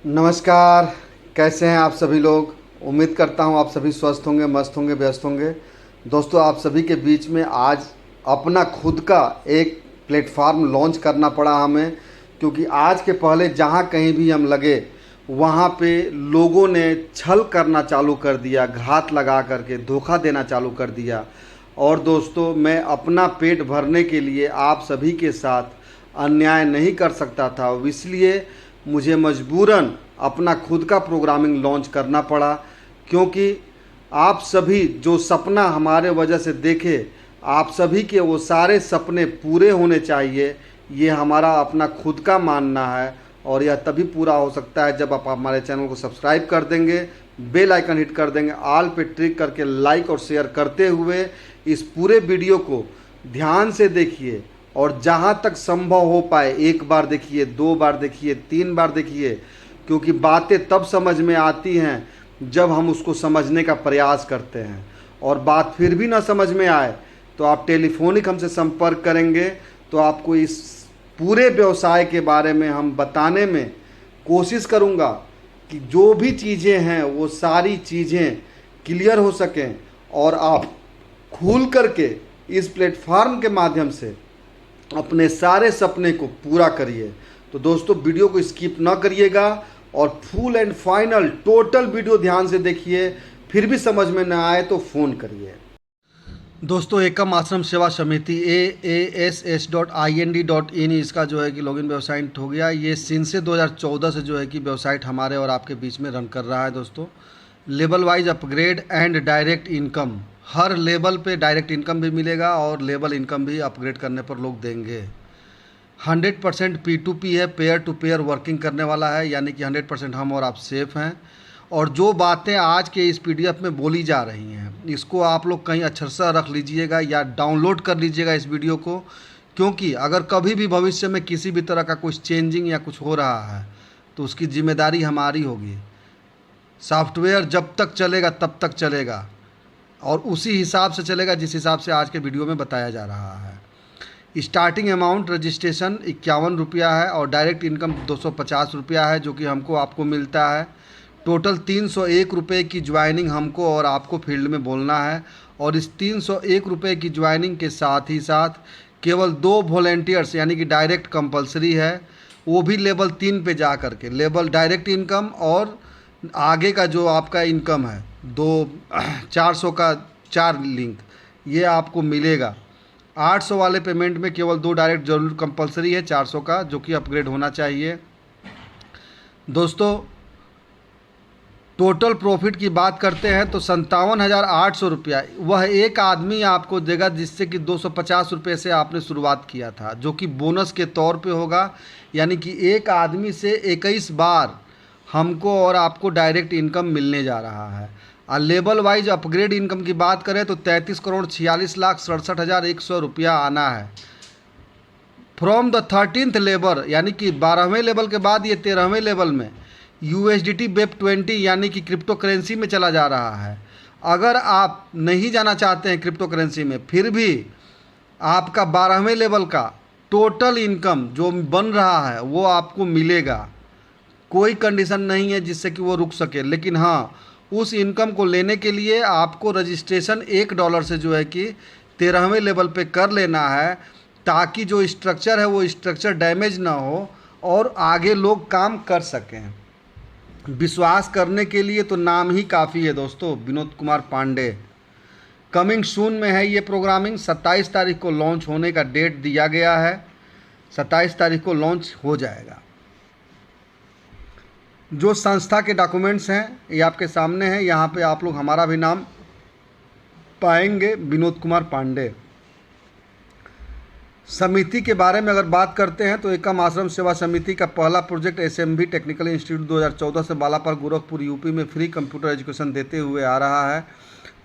नमस्कार। कैसे हैं आप सभी लोग। उम्मीद करता हूं आप सभी स्वस्थ होंगे, मस्त होंगे, व्यस्त होंगे। दोस्तों, आप सभी के बीच में आज अपना खुद का एक प्लेटफार्म लॉन्च करना पड़ा हमें, क्योंकि आज के पहले जहां कहीं भी हम लगे वहां पे लोगों ने छल करना चालू कर दिया, घात लगा करके धोखा देना चालू कर दिया। और दोस्तों, मैं अपना पेट भरने के लिए आप सभी के साथ अन्याय नहीं कर सकता था, इसलिए मुझे मजबूरन अपना खुद का प्रोग्रामिंग लॉन्च करना पड़ा। क्योंकि आप सभी जो सपना हमारे वजह से देखे, आप सभी के वो सारे सपने पूरे होने चाहिए, ये हमारा अपना खुद का मानना है। और यह तभी पूरा हो सकता है जब आप हमारे चैनल को सब्सक्राइब कर देंगे, बेल आइकन हिट कर देंगे, ऑल पे क्लिक करके लाइक और शेयर करते हुए इस पूरे वीडियो को ध्यान से देखिए। और जहाँ तक संभव हो पाए एक बार देखिए, दो बार देखिए, तीन बार देखिए, क्योंकि बातें तब समझ में आती हैं जब हम उसको समझने का प्रयास करते हैं। और बात फिर भी ना समझ में आए तो आप टेलीफोनिक हमसे संपर्क करेंगे, तो आपको इस पूरे व्यवसाय के बारे में हम बताने में कोशिश करूँगा कि जो भी चीज़ें हैं वो सारी चीज़ें क्लियर हो सकें और आप खुल करके इस प्लेटफार्म के माध्यम से अपने सारे सपने को पूरा करिए। तो दोस्तों, वीडियो को स्किप ना करिएगा और full and final total video ध्यान से देखिए। फिर भी समझ में ना आए तो फ़ोन करिए। दोस्तों, एकम आश्रम सेवा समिति AASS.IND.in इसका जो है कि लॉगिन वेबसाइट हो गया। ये सिंस से 2014 से जो है कि वेबसाइट हमारे और आपके बीच में रन कर रहा है। दोस्तों, level wise upgrade and direct income, her level पे डायरेक्ट इनकम भी मिलेगा और लेवल इनकम भी अपग्रेड करने पर लोग देंगे। 100% P2P है, पेयर टू पेयर वर्किंग करने वाला है, यानी कि 100% हम और आप सेफ हैं। और जो बातें आज के इस PDF में बोली जा रही हैं, इसको आप लोग कहीं अक्षरशः रख लीजिएगा या डाउनलोड कर लीजिएगा इस वीडियो को। क्योंकि अगर कभी भी भविष्य में किसी भी तरह का कुछ चेंजिंग या कुछ हो रहा है तो उसकी जिम्मेदारी हमारी होगी। सॉफ्टवेयर जब तक चलेगा तब तक चलेगा और उसी हिसाब से चलेगा जिस हिसाब से आज के वीडियो में बताया जा रहा है। स्टार्टिंग अमाउंट रजिस्ट्रेशन 51 रुपया है और डायरेक्ट इनकम 250 रुपया है, जो कि हमको आपको मिलता है। टोटल 301 रुपये की ज्वाइनिंग हमको और आपको फील्ड में बोलना है। और इस 301 रुपये की ज्वाइनिंग के साथ ही साथ केवल 2 वॉलेंटियर्स यानी कि डायरेक्ट कंपलसरी है, वो भी लेवल 3 पे जा करके लेवल डायरेक्ट इनकम और आगे का जो आपका इनकम है 400 का 4 लिंक ये आपको मिलेगा। 800 वाले पेमेंट में केवल 2 डायरेक्ट जरूर कंपलसरी है, 400 का जो कि अपग्रेड होना चाहिए। दोस्तों, टोटल प्रॉफिट की बात करते हैं तो 57,800 रुपया वह एक आदमी आपको देगा, जिससे कि 250 रुपये से आपने शुरुआत किया था, जो कि बोनस के तौर पे होगा। यानी कि एक आदमी से 21 बार हमको और आपको डायरेक्ट इनकम मिलने जा रहा है। और लेवल वाइज अपग्रेड इनकम की बात करें तो 33,46,67,100 रुपया आना है। फ्रॉम द 13th लेवल यानी कि 12वें लेवल के बाद ये 13वें लेवल में USDT BEP20 यानी कि क्रिप्टो करेंसी में चला जा रहा है। अगर आप नहीं जाना चाहते हैं क्रिप्टो करेंसी में, फिर भी आपका 12वें लेवल का टोटल इनकम जो बन रहा है वो आपको मिलेगा। कोई कंडीशन नहीं है जिससे कि वो रुक सके, लेकिन हाँ, उस इनकम को लेने के लिए आपको रजिस्ट्रेशन $1 से जो है कि 13वें लेवल पे कर लेना है, ताकि जो स्ट्रक्चर है वो स्ट्रक्चर डैमेज ना हो और आगे लोग काम कर सकें। विश्वास करने के लिए तो नाम ही काफ़ी है दोस्तों, विनोद कुमार पांडे। कमिंग सून में है ये प्रोग्रामिंग। 27 तारीख को लॉन्च होने का डेट दिया गया है, 27 तारीख को लॉन्च हो जाएगा। जो संस्था के डॉक्यूमेंट्स हैं ये आपके सामने हैं, यहाँ पे आप लोग हमारा भी नाम पाएंगे, विनोद कुमार पांडे। समिति के बारे में अगर बात करते हैं तो एकम आश्रम सेवा समिति का पहला प्रोजेक्ट SMB टेक्निकल इंस्टीट्यूट 2014 से बालापर गोरखपुर UP में फ्री कंप्यूटर एजुकेशन देते हुए आ रहा है।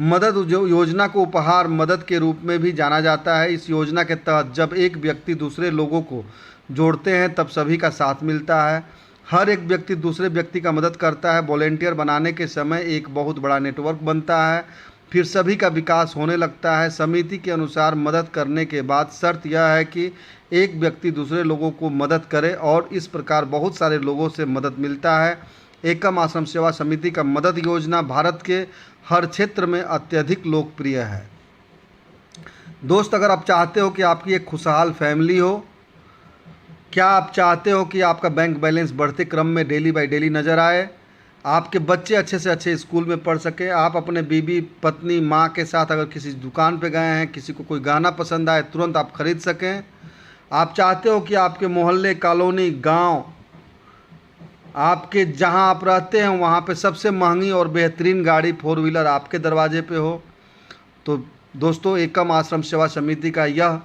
मदद योजना को उपहार मदद के रूप में भी जाना जाता है। इस योजना के तहत जब एक व्यक्ति दूसरे लोगों को जोड़ते हैं तब सभी का साथ मिलता है। हर एक व्यक्ति दूसरे व्यक्ति का मदद करता है। वॉलेंटियर बनाने के समय एक बहुत बड़ा नेटवर्क बनता है। फिर सभी का विकास होने लगता है। समिति के अनुसार मदद करने के बाद शर्त यह है कि एक व्यक्ति दूसरे लोगों को मदद करे और इस प्रकार बहुत सारे लोगों से मदद मिलता है। एकम आश्रम सेवा समिति का मदद योजना भारत के हर क्षेत्र में अत्यधिक लोकप्रिय है। दोस्त, अगर आप चाहते हो कि आपकी एक खुशहाल फैमिली हो, क्या आप चाहते हो कि आपका बैंक बैलेंस बढ़ते क्रम में डेली बाय डेली नज़र आए, आपके बच्चे अच्छे से अच्छे स्कूल में पढ़ सकें, आप अपने बीवी पत्नी माँ के साथ अगर किसी दुकान पे गए हैं, किसी को कोई गाना पसंद आए तुरंत आप खरीद सकें, आप चाहते हो कि आपके मोहल्ले कॉलोनी गांव आपके जहां आप रहते हैं वहां पे सबसे महंगी और बेहतरीन गाड़ी 4 व्हीलर आपके दरवाजे पे हो, तो दोस्तों एकम आश्रम सेवा समिति का यह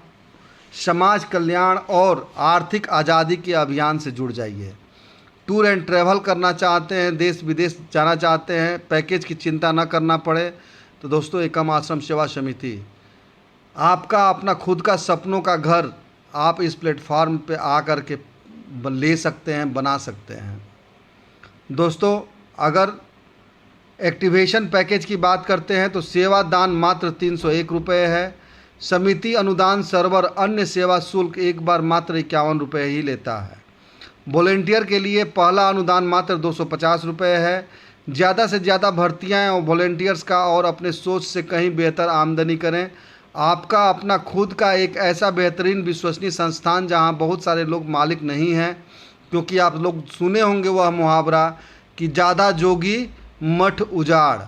समाज कल्याण और आर्थिक आज़ादी के अभियान से जुड़ जाइए। टूर एंड ट्रैवल करना चाहते हैं, देश विदेश जाना चाहते हैं, पैकेज की चिंता न करना पड़े, तो दोस्तों एकम आश्रम सेवा समिति आपका अपना खुद का सपनों का घर आप इस प्लेटफॉर्म पे आ कर के ले सकते हैं, बना सकते हैं। दोस्तों, अगर एक्टिवेशन पैकेज की बात करते हैं तो सेवा दान मात्र 301 रुपये है। समिति अनुदान सर्वर अन्य सेवा शुल्क एक बार मात्र 51 रुपये ही लेता है। वॉलेंटियर के लिए पहला अनुदान मात्र 250 रुपये है। ज़्यादा से ज़्यादा भर्तियाँ और वॉलेंटियर्स का और अपने सोच से कहीं बेहतर आमदनी करें। आपका अपना खुद का एक ऐसा बेहतरीन विश्वसनीय संस्थान जहां बहुत सारे लोग मालिक नहीं हैं, क्योंकि आप लोग सुने होंगे वह मुहावरा कि ज़्यादा जोगी मठ उजाड़।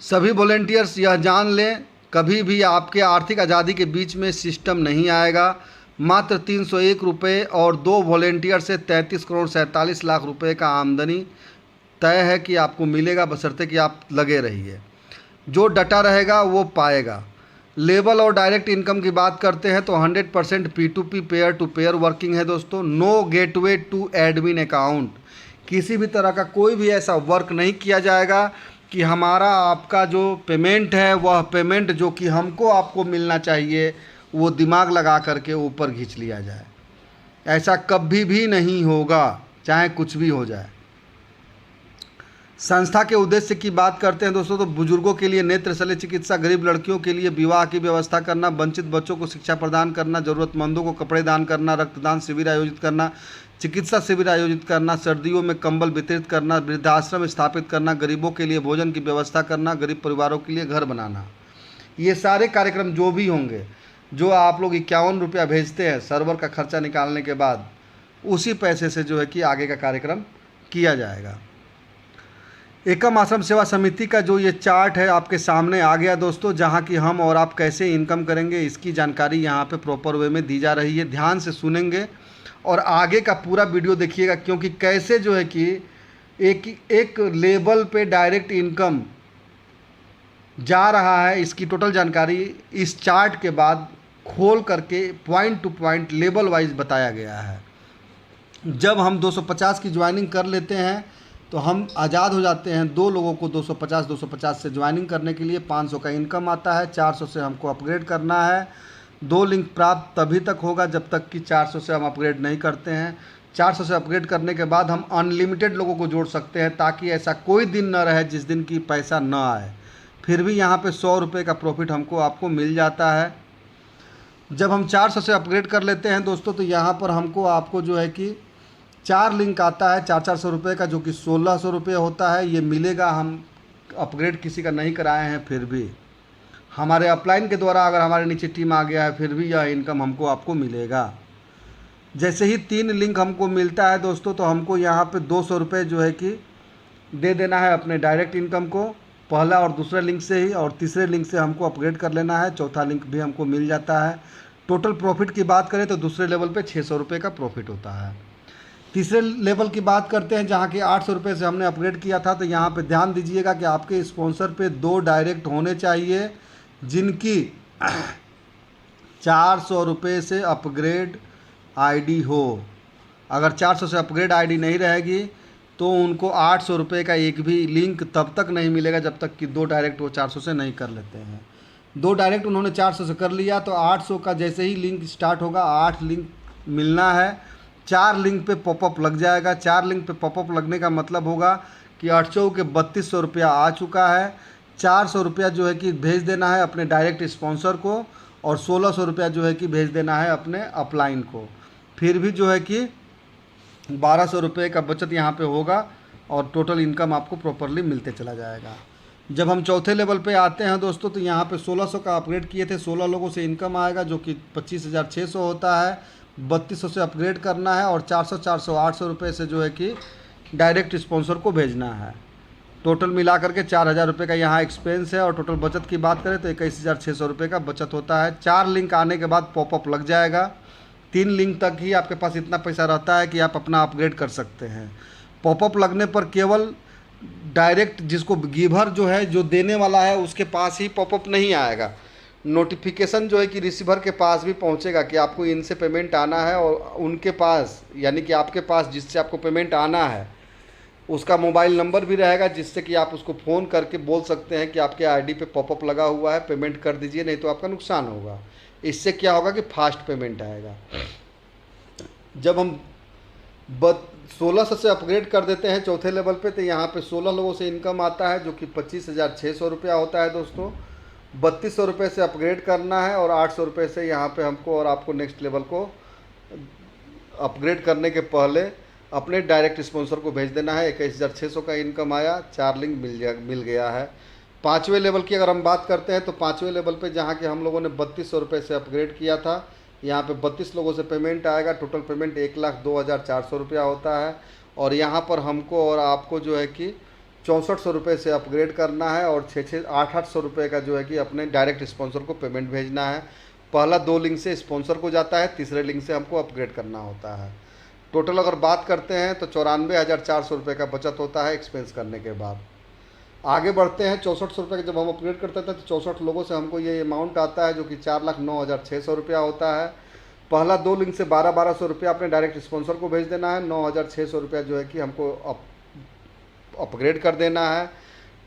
सभी वॉलेंटियर्स यह जान लें, कभी भी आपके आर्थिक आज़ादी के बीच में सिस्टम नहीं आएगा। मात्र 301 रुपये और 2 वॉलेंटियर से 33 करोड़ 47 लाख रुपए का आमदनी तय है कि आपको मिलेगा, बशर्ते कि आप लगे रहिए। जो डटा रहेगा वो पाएगा। लेबल और डायरेक्ट इनकम की बात करते हैं तो 100% P2P pair to pair working है दोस्तों। No gateway to admin account, किसी भी तरह का कोई भी ऐसा वर्क नहीं किया जाएगा कि हमारा आपका जो पेमेंट है वह पेमेंट जो कि हमको आपको मिलना चाहिए वो दिमाग लगा करके ऊपर खींच लिया जाए। ऐसा कभी भी नहीं होगा, चाहे कुछ भी हो जाए। संस्था के उद्देश्य की बात करते हैं दोस्तों तो बुजुर्गों के लिए नेत्र शल्य चिकित्सा, गरीब लड़कियों के लिए विवाह की व्यवस्था करना, वंचित बच्चों को शिक्षा प्रदान करना, ज़रूरतमंदों को कपड़े दान करना, रक्तदान शिविर आयोजित करना, चिकित्सा शिविर आयोजित करना, सर्दियों में कंबल वितरित करना, वृद्धाश्रम स्थापित करना, गरीबों के लिए भोजन की व्यवस्था करना, गरीब परिवारों के लिए घर बनाना। ये सारे कार्यक्रम जो भी होंगे, जो आप लोग 51 रुपया भेजते हैं सर्वर का खर्चा निकालने के बाद, उसी पैसे से जो है कि आगे का कार्यक्रम किया जाएगा। एकम आश्रम सेवा समिति का जो ये चार्ट है आपके सामने आ गया दोस्तों, जहाँ की हम और आप कैसे इनकम करेंगे इसकी जानकारी यहाँ पे प्रॉपर वे में दी जा रही है। ध्यान से सुनेंगे और आगे का पूरा वीडियो देखिएगा, क्योंकि कैसे जो है कि एक लेवल पे डायरेक्ट इनकम जा रहा है, इसकी टोटल जानकारी इस चार्ट के बाद खोल करके point two point level wise बताया गया है। जब हम 250 की ज्वाइनिंग कर लेते हैं तो हम आज़ाद हो जाते हैं। 2 लोगों को 250 से ज्वाइनिंग करने के लिए 500 का इनकम आता है। 400 से हमको अपग्रेड करना है। 2 लिंक प्राप्त तभी तक होगा जब तक कि 400 से हम अपग्रेड नहीं करते हैं। 400 से अपग्रेड करने के बाद हम अनलिमिटेड लोगों को जोड़ सकते हैं, ताकि ऐसा कोई दिन न रहे जिस दिन की पैसा न आए। फिर भी यहाँ पे 100 रुपये का प्रॉफिट हमको आपको मिल जाता है। जब हम 400 से अपग्रेड कर लेते हैं दोस्तों तो यहाँ पर हमको आपको जो है कि 4 लिंक आता है 400 रुपये का, जो कि 1600 रुपये होता है। ये मिलेगा, हम अपग्रेड किसी का नहीं कराए हैं फिर भी हमारे अपलाइन के द्वारा अगर हमारे नीचे टीम आ गया है फिर भी यह इनकम हमको आपको मिलेगा। जैसे ही 3 लिंक हमको मिलता है दोस्तों तो हमको यहाँ पे 200 रुपये जो है कि दे देना है अपने डायरेक्ट इनकम को, पहला और दूसरे लिंक से ही, और तीसरे लिंक से हमको अपग्रेड कर लेना है। चौथा लिंक भी हमको मिल जाता है। टोटल प्रॉफिट की बात करें तो दूसरे लेवल पे 600 रुपये का प्रॉफिट होता है। तीसरे लेवल की बात करते हैं जहाँ कि 800 रुपये से हमने अपग्रेड किया था, तो यहाँ पे ध्यान दीजिएगा कि आपके स्पॉन्सर पे 2 डायरेक्ट होने चाहिए जिनकी 400 रुपये से अपग्रेड आईडी हो। अगर 400 से अपग्रेड आईडी नहीं रहेगी तो उनको 800 रुपये का एक भी लिंक तब तक नहीं मिलेगा जब तक कि 2 डायरेक्ट वो 400 से नहीं कर लेते हैं। 2 डायरेक्ट उन्होंने 400 से कर लिया तो 800 का जैसे ही लिंक स्टार्ट होगा 8 लिंक मिलना है। 4 लिंक पे पॉपअप लग जाएगा। 4 लिंक पे पॉपअप लगने का मतलब होगा कि 800 के 3200 रुपया आ चुका है। 400 रुपया जो है कि भेज देना है अपने डायरेक्ट स्पॉन्सर को, और 1600 रुपया जो है कि भेज देना है अपने अपलाइन को। फिर भी जो है कि 1200 रुपये का बचत यहाँ पे होगा और टोटल इनकम आपको प्रॉपरली मिलते चला जाएगा। जब हम चौथे लेवल पे आते हैं दोस्तों, तो यहाँ पे 1600 का अपग्रेड किए थे, 16 लोगों से इनकम आएगा जो कि 25,600 होता है। 3200 से अपग्रेड करना है और 400 400 800 रुपये से जो है कि डायरेक्ट स्पॉन्सर को भेजना है। टोटल मिला करके 4000 रुपये का यहाँ एक्सपेंस है। और टोटल बचत की बात करें तो 21,600 रुपये का बचत होता है। 4 लिंक आने के बाद पॉपअप लग जाएगा। 3 लिंक तक ही आपके पास इतना पैसा रहता है कि आप अपना अपग्रेड कर सकते हैं। पॉपअप लगने पर केवल डायरेक्ट जिसको गिवर जो है, जो देने वाला है, उसके पास ही पॉपअप नहीं आएगा। नोटिफिकेशन जो है कि रिसीवर के पास भी पहुंचेगा कि आपको इनसे पेमेंट आना है, और उनके पास यानी कि आपके पास जिससे आपको पेमेंट आना है उसका मोबाइल नंबर भी रहेगा, जिससे कि आप उसको फ़ोन करके बोल सकते हैं कि आपके आईडी पे पॉपअप लगा हुआ है, पेमेंट कर दीजिए, नहीं तो आपका नुकसान होगा। इससे क्या होगा कि फास्ट पेमेंट आएगा। जब हम 1600 से अपग्रेड कर देते हैं चौथे लेवल पे, तो यहाँ पे 16 लोगों से इनकम आता है जो कि 25,600 रुपया होता है दोस्तों। 3200 रुपये से अपग्रेड करना है और 800 रुपये से यहाँ पे हमको और आपको नेक्स्ट लेवल को अपग्रेड करने के पहले अपने डायरेक्ट स्पॉन्सर को भेज देना है। 21,600 का इनकम आया, 4 लिंक मिल गया है। 5वें लेवल की अगर हम बात करते हैं तो 5वें लेवल पे जहाँ के हम लोगों ने 3200 रुपये से अपग्रेड किया था, यहाँ पे 32 लोगों से पेमेंट आएगा। टोटल पेमेंट 1,02,400 रुपया होता है। और यहाँ पर हमको और आपको जो है कि 6400 रुपये से अपग्रेड करना है और 800 रुपये का जो है कि अपने डायरेक्ट स्पॉन्सर को पेमेंट भेजना है। पहला 2 लिंक से स्पॉन्सर को जाता है, तीसरे लिंक से हमको अपग्रेड करना होता है। टोटल अगर बात करते हैं तो 94,400 रुपये का बचत होता है एक्सपेंस करने के बाद। आगे बढ़ते हैं 6400 रुपये का जब हम अपग्रेड करते थे तो 64 लोगों से हमको ये अमाउंट आता है जो कि 4,09,600 रुपया होता है। पहला 2 लिंक से 12,1200 रुपया अपने डायरेक्ट स्पॉन्सर को भेज देना है। 9,600 रुपया जो है कि हमको अपग्रेड कर देना है।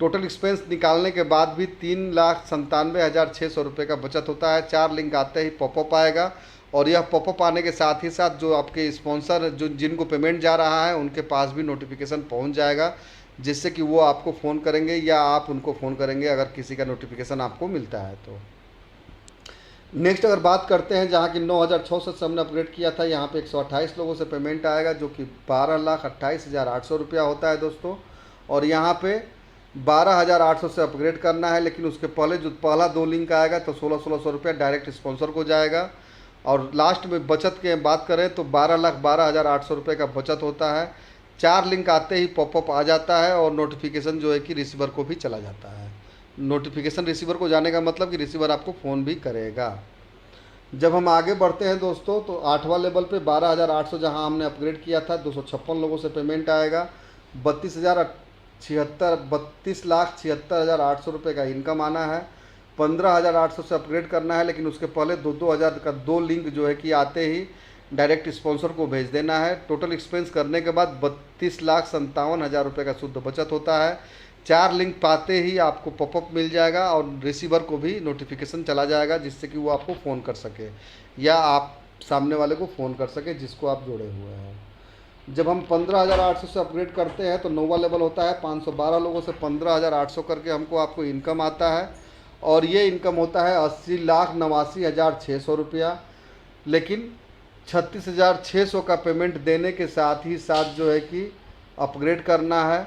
टोटल एक्सपेंस निकालने के बाद भी 3,97,600 रुपये का बचत होता है। 4 लिंक आते ही पॉपअप आएगा, और यह पॉपअप आने के साथ ही साथ जो आपके स्पॉन्सर जो जिनको पेमेंट जा रहा है उनके पास भी नोटिफिकेशन पहुंच जाएगा, जिससे कि वो आपको फ़ोन करेंगे या आप उनको फ़ोन करेंगे अगर किसी का नोटिफिकेशन आपको मिलता है तो। नेक्स्ट अगर बात करते हैं जहाँ की 9,600 से हमने अपग्रेड किया था, यहाँ पे 128 लोगों से पेमेंट आएगा जो कि 12,28,800 रुपया होता है दोस्तों। और यहाँ पे 12,800 से अपग्रेड करना है, लेकिन उसके पहले जो पहला 2 लिंक आएगा तो 1600 रुपया डायरेक्ट स्पॉन्सर को जाएगा। और लास्ट में बचत के बात करें तो 12,12,800 रुपये का बचत होता है। 4 लिंक आते ही पॉपअप आ जाता है और नोटिफिकेशन जो है कि रिसीवर को भी चला जाता है। नोटिफिकेशन रिसीवर को जाने का मतलब कि रिसीवर आपको फ़ोन भी करेगा। जब हम आगे बढ़ते हैं दोस्तों तो 8वां लेवल पे 12,800 जहां हमने अपग्रेड किया था 256 लोगों से पेमेंट आएगा। 32,76,800 रुपये का इनकम आना है। 15,800 से अपग्रेड करना है, लेकिन उसके पहले 2,000 का 2 लिंक जो है कि आते ही डायरेक्ट स्पॉन्सर को भेज देना है। टोटल एक्सपेंस करने के बाद 32,57,000 रुपये का शुद्ध बचत होता है। 4 लिंक पाते ही आपको पॉपअप मिल जाएगा और रिसीवर को भी नोटिफिकेशन चला जाएगा, जिससे कि वो आपको फ़ोन कर सके या आप सामने वाले को फ़ोन कर सके जिसको आप जोड़े हुए हैं। जब हम 15,800 से अपग्रेड करते हैं तो 9वां लेवल होता है। 512 लोगों से 15,800 करके हमको आपको इनकम आता है, और ये इनकम होता है 80,89,600 रुपया। लेकिन 36,600 का पेमेंट देने के साथ ही साथ जो है कि अपग्रेड करना है।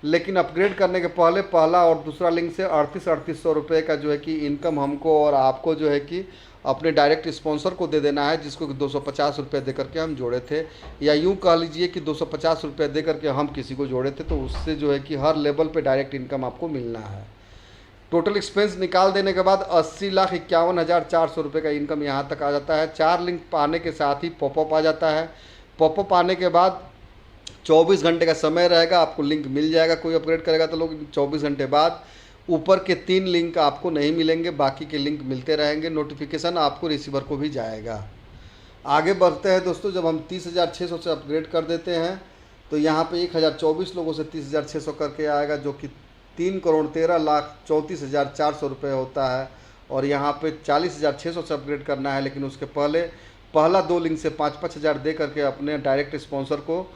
लेकिन अपग्रेड करने के पहले पहला और दूसरा लिंक से 3800 रुपये का जो है कि इनकम हमको और आपको जो है कि अपने डायरेक्ट स्पॉन्सर को दे देना है, जिसको कि 250 रुपये दे करके हम जोड़े थे, या यूँ कह लीजिए कि 250 रुपये दे करके हम किसी को जोड़े थे। तो उससे जो है कि हर लेवल पे डायरेक्ट इनकम आपको मिलना है। टोटल एक्सपेंस निकाल देने के बाद 80,51,400 रुपये का इनकम यहाँ तक आ जाता है। 4 लिंक आने के साथ ही पॉपअप आ जाता है। पॉपअप आने के बाद 24 घंटे का समय रहेगा, आपको लिंक मिल जाएगा। कोई अपग्रेड करेगा तो लोग 24 घंटे बाद ऊपर के 3 लिंक आपको नहीं मिलेंगे, बाकी के लिंक मिलते रहेंगे। नोटिफिकेशन आपको रिसीवर को भी जाएगा। आगे बढ़ते हैं दोस्तों। जब हम 30,600 से अपग्रेड कर देते हैं तो यहाँ पे 1,024 लोगों से 30,600 करके आएगा, जो कि 3,13,34,400 रुपये होता है। और यहाँ पे 40,600 से अपग्रेड करना है, लेकिन उसके पहले पहला 2 लिंक से 5,500 दे करके अपने डायरेक्ट स्पॉन्सर को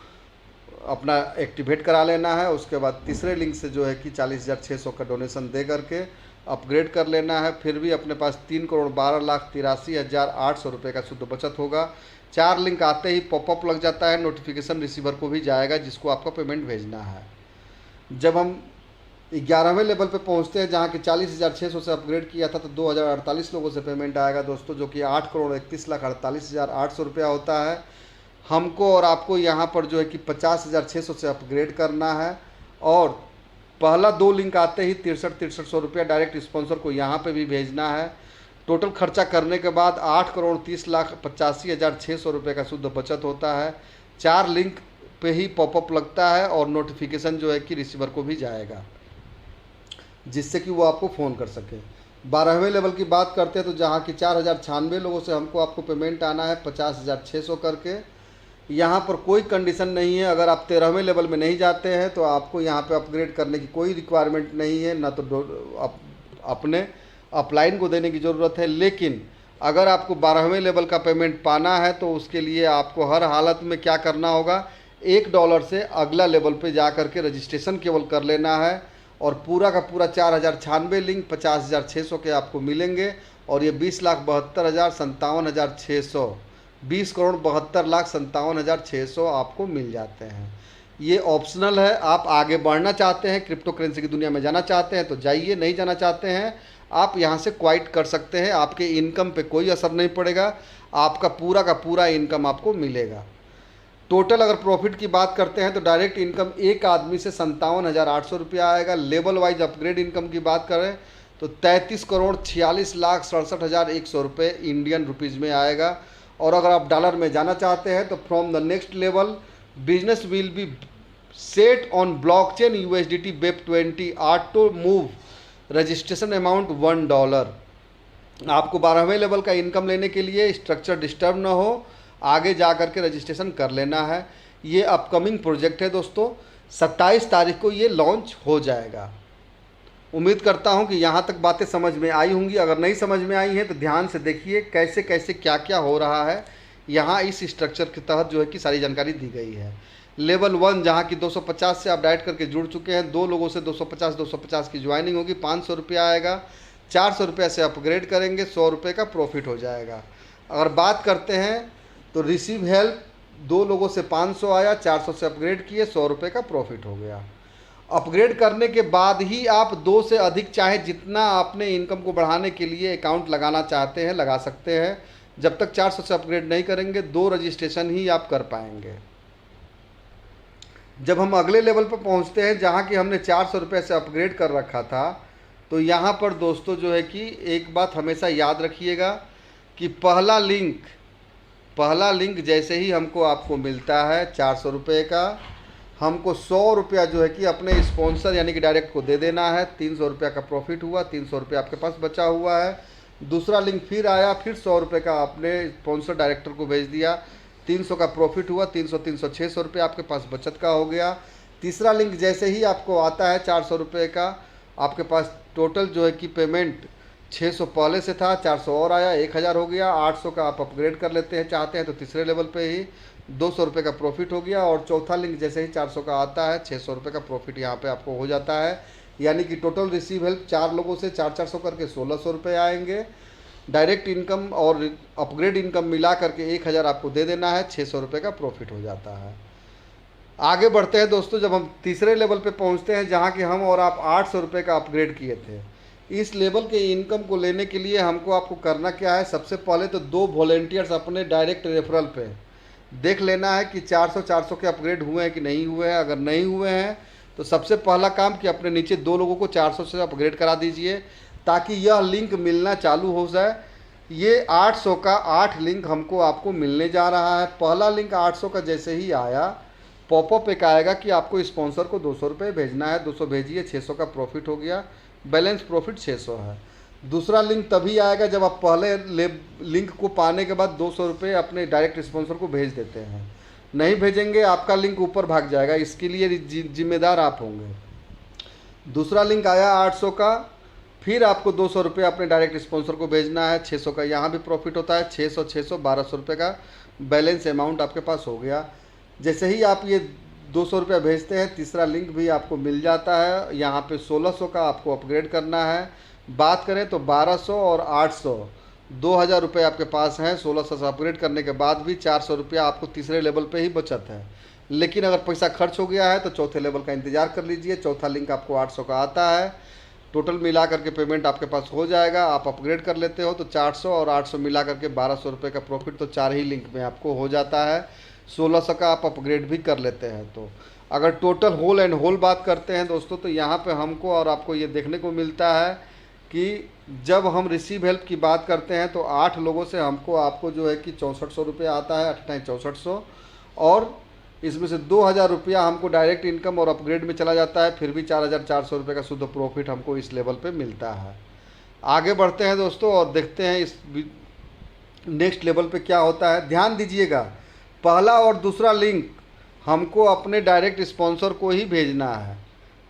अपना एक्टिवेट करा लेना है। उसके बाद तीसरे लिंक से जो है कि 40,600 का डोनेशन दे करके अपग्रेड कर लेना है। फिर भी अपने पास 3,12,83,800 रुपये का शुद्ध बचत होगा। 4 लिंक आते ही पॉपअप लग जाता है, नोटिफिकेशन रिसीवर को भी जाएगा जिसको आपका पेमेंट भेजना है। जब हम 11वें लेवल पे पहुंचते हैं जहां कि 40,600 से अपग्रेड किया था तो 2,048 लोगों से पेमेंट आएगा दोस्तों, जो कि 8,31,48,800 रुपया होता है। हमको और आपको यहाँ पर जो है कि 50,600 से अपग्रेड करना है और पहला 2 लिंक आते ही 63,6300 रुपया डायरेक्ट स्पॉन्सर को यहाँ पे भी भेजना है। टोटल खर्चा करने के बाद 8,30,85,600 रुपये का शुद्ध बचत होता है। 4 लिंक पे ही पॉपअप लगता है और नोटिफिकेशन जो है कि रिसीवर को भी जाएगा जिससे कि वो आपको फ़ोन कर सके। 12वें लेवल की बात करते हैं तो जहाँ की 4,096 लोगों से हमको आपको पेमेंट आना है 50,600 करके। यहाँ पर कोई कंडीशन नहीं है। अगर आप 13वें लेवल में नहीं जाते हैं तो आपको यहाँ पे अपग्रेड करने की कोई रिक्वायरमेंट नहीं है, ना तो अपने अपलाइन को देने की ज़रूरत है। लेकिन अगर आपको 12वें लेवल का पेमेंट पाना है तो उसके लिए आपको हर हालत में क्या करना होगा, $1 से अगला लेवल पे जा कर के रजिस्ट्रेशन केवल कर लेना है और पूरा का पूरा 4,096 लिंक 50,600 के आपको मिलेंगे और ये 20,72,57,600 20,72,57,600 आपको मिल जाते हैं। ये ऑप्शनल है। आप आगे बढ़ना चाहते हैं, क्रिप्टो करेंसी की दुनिया में जाना चाहते हैं तो जाइए, नहीं जाना चाहते हैं आप यहाँ से क्वाइट कर सकते हैं। आपके इनकम पे कोई असर नहीं पड़ेगा, आपका पूरा का पूरा इनकम आपको मिलेगा। टोटल अगर प्रॉफिट की बात करते हैं तो डायरेक्ट इनकम एक आदमी से 57,800 रुपया आएगा। लेवल वाइज अपग्रेड इनकम की बात करें तो 33,46,67,100 रुपये इंडियन रुपीज़ में आएगा। और अगर आप डॉलर में जाना चाहते हैं तो from the next level business will be set on blockchain USDT BEP20 auto move registration amount $1। आपको 12वें लेवल का इनकम लेने के लिए स्ट्रक्चर डिस्टर्ब ना हो, आगे जा कर के रजिस्ट्रेशन कर लेना है। ये अपकमिंग प्रोजेक्ट है दोस्तों, 27 तारीख को ये लॉन्च हो जाएगा। उम्मीद करता हूं कि यहाँ तक बातें समझ में आई होंगी। अगर नहीं समझ में आई हैं तो ध्यान से देखिए कैसे कैसे क्या क्या हो रहा है। यहाँ इस स्ट्रक्चर के तहत जो है कि सारी जानकारी दी गई है। लेवल 1 जहाँ की 250 से आप डायरेक्ट करके जुड़ चुके हैं, 2 लोगों से 250 की ज्वाइनिंग होगी, 500 रुपया आएगा। 400 रुपये से अपग्रेड करेंगे, 100 रुपये का प्रॉफिट हो जाएगा। अगर बात करते हैं तो रिसीव हेल्प 2 लोगों से 500 आया, 400 से अपग्रेड किए, 100 रुपये का प्रॉफिट हो गया। अपग्रेड करने के बाद ही आप 2 से अधिक चाहे जितना आपने इनकम को बढ़ाने के लिए अकाउंट लगाना चाहते हैं लगा सकते हैं। जब तक 400 से अपग्रेड नहीं करेंगे 2 रजिस्ट्रेशन ही आप कर पाएंगे। जब हम अगले लेवल पर पहुंचते हैं जहां कि हमने 400 रुपये से अपग्रेड कर रखा था तो यहां पर दोस्तों जो है कि एक बात हमेशा याद रखिएगा कि पहला लिंक जैसे ही हमको आपको मिलता है 400 रुपये का, हमको 100 रुपया जो है कि अपने स्पॉन्सर यानी कि डायरेक्ट को दे देना है। 300 रुपया का प्रॉफिट हुआ, 300 रुपया आपके पास बचा हुआ है। दूसरा लिंक फिर आया, फिर 100 रुपये का आपने स्पॉन्सर डायरेक्टर को भेज दिया, 300 का प्रॉफिट हुआ, 300 600 रुपये आपके पास बचत का हो गया। तीसरा लिंक जैसे ही आपको आता है 400 रुपये का, आपके पास टोटल जो है कि पेमेंट 600 पहले से था, 400 और आया, 1000 हो गया। 800 का आप अपग्रेड कर लेते हैं चाहते हैं तो तीसरे लेवल पे ही 200 रुपये का प्रॉफिट हो गया। और चौथा लिंक जैसे ही 400 का आता है 600 रुपये का प्रॉफिट यहाँ पे आपको हो जाता है। यानी कि टोटल रिसीव हेल्प 4 लोगों से 400 करके 1600 रुपये आएंगे। डायरेक्ट इनकम और अपग्रेड इनकम मिला करके 1000 आपको दे देना है, 600 रुपये का प्रॉफिट हो जाता है। आगे बढ़ते हैं दोस्तों, जब हम तीसरे लेवल पे पहुंचते हैं जहां कि हम और आप 800 रुपये का अपग्रेड किए थे। इस लेवल के इनकम को लेने के लिए हमको आपको करना क्या है, सबसे पहले तो 2 वॉलेंटियर्स अपने डायरेक्ट रेफरल पे देख लेना है कि 400 के अपग्रेड हुए हैं कि नहीं हुए हैं। अगर नहीं हुए हैं तो सबसे पहला काम कि अपने नीचे 2 लोगों को 400 से अपग्रेड करा दीजिए ताकि यह लिंक मिलना चालू हो जाए। ये 800 का 8 लिंक हमको आपको मिलने जा रहा है। पहला लिंक 800 का जैसे ही आया पॉपअप एक आएगा कि आपको स्पॉन्सर को 200 रुपये भेजना है, 200 भेजिए, 600 का प्रॉफिट हो गया, बैलेंस प्रॉफिट 600 है। दूसरा लिंक तभी आएगा जब आप पहले लिंक को पाने के बाद 200 रुपये अपने डायरेक्ट स्पॉन्सर को भेज देते हैं। नहीं भेजेंगे आपका लिंक ऊपर भाग जाएगा, इसके लिए जिम्मेदार आप होंगे। दूसरा लिंक आया 800 का, फिर आपको 200 रुपये अपने डायरेक्ट स्पॉन्सर को भेजना है, 600 का यहाँ भी प्रॉफिट होता है, 600 1200 रुपये का बैलेंस अमाउंट आपके पास हो गया। जैसे ही आप ये 200 रुपया भेजते हैं, तीसरा लिंक भी आपको मिल जाता है। यहाँ पे 1600 का आपको अपग्रेड करना है। बात करें तो 1200 और 800 2000 रुपये आपके पास हैं। 1600 से अपग्रेड करने के बाद भी 400 रुपया आपको तीसरे लेवल पे ही बचत है। लेकिन अगर पैसा खर्च हो गया है तो चौथे लेवल का इंतज़ार कर लीजिए। चौथा लिंक आपको 800 का आता है। टोटल मिला करके पेमेंट आपके पास हो जाएगा। आप अपग्रेड कर लेते हो तो 400 और 800 मिला करके 1200 रुपये का प्रॉफिट तो 4 ही लिंक में आपको हो जाता है। 1600 का आप अपग्रेड भी कर लेते हैं। तो अगर टोटल होल एंड होल बात करते हैं दोस्तों, तो यहाँ पे हमको और आपको ये देखने को मिलता है कि जब हम रिसीव हेल्प की बात करते हैं तो 8 लोगों से हमको आपको जो है कि 6400 रुपये आता है, 6400। और इसमें से 2000 रुपया हमको डायरेक्ट इनकम और अपग्रेड में चला जाता है। फिर भी 4400 रुपये का शुद्ध प्रॉफिट हमको इस लेवल पे मिलता है। आगे बढ़ते हैं दोस्तों और देखते हैं इस नेक्स्ट लेवल पे क्या होता है। ध्यान दीजिएगा, पहला और दूसरा लिंक हमको अपने डायरेक्ट स्पॉन्सर को ही भेजना है।